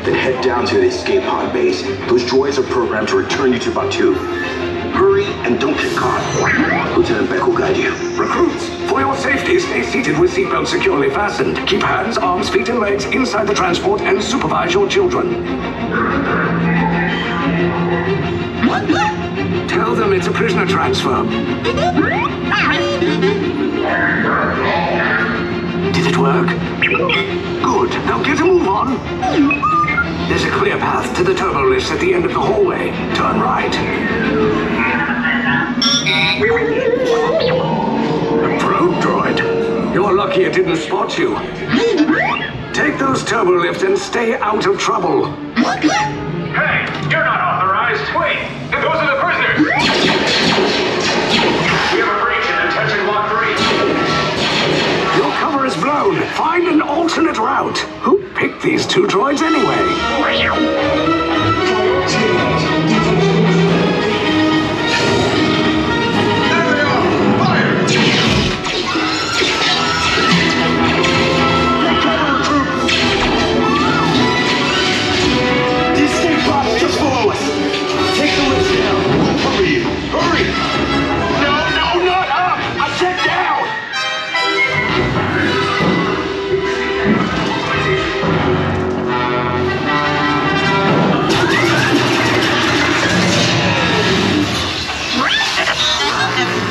Then head down to the escape pod base. Those droids are programmed to return you to Batu. Hurry and don't get caught. Lieutenant Beck will guide you. Recruits, for your safety, stay seated with seatbelts securely fastened. Keep hands, arms, feet, and legs inside the transport and supervise your children. Tell them it's a prisoner transfer. Did it work? Good. Now get a move on. There's a clear path to the turbo lifts at the end of the hallway. Turn right. A probe droid. You're lucky it didn't spot you. Take those turbo lifts and stay out of trouble. Hey, you're not authorized. Wait, those are the prisoners. We have a breach in detention block 3. Your cover is blown. Find an alternate route. Who picked these two droids anyway?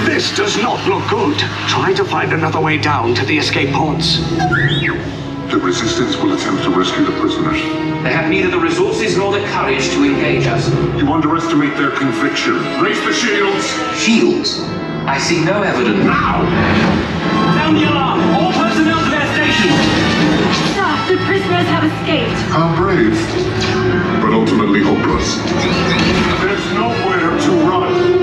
This does not look good. Try to find another way down to the escape pods. The Resistance will attempt to rescue the prisoners. They have neither the resources nor the courage to engage us. You underestimate their conviction. Raise the shields! Shields? I see no evidence. Now! Sound the alarm! All personnel to their stations! Stop! The prisoners have escaped! How brave, but ultimately hopeless. There's nowhere to run.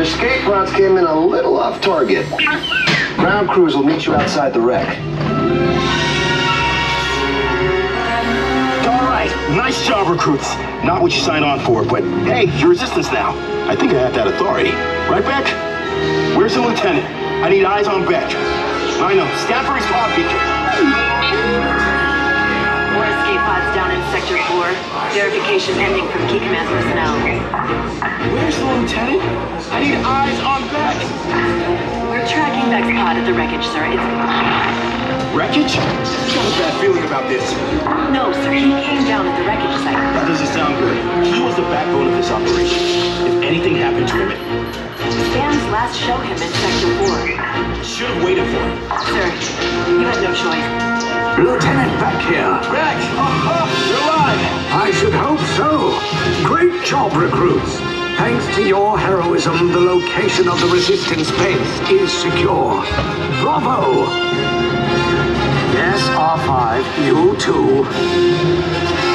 Escape pods came in a little off target. Ground crews will meet you outside the wreck. All right, nice job, recruits. Not what you signed on for, but hey, you're Resistance now. I think I have that authority. Right, Beck? Where's the lieutenant? I need eyes on Beck. I know, stand for his pod beacon. More escape pods down in Sector 4. Verification ending from key command personnel. Where's the lieutenant? I need eyes on Beck. We're tracking Beck's pod at the wreckage, sir. It's... Wreckage? I got a bad feeling about this. No, sir. He came down at the wreckage site. That doesn't sound good. He was the backbone of this operation. If anything happened to him, Scans last show him in Sector 4. should have waited for him. Sir, you had no choice. Lieutenant Beck here. Beck! You're alive! I should hope so. Great job, recruits. Thanks to your heroism, the location of the resistance base is secure. Bravo! Yes, R5, you too.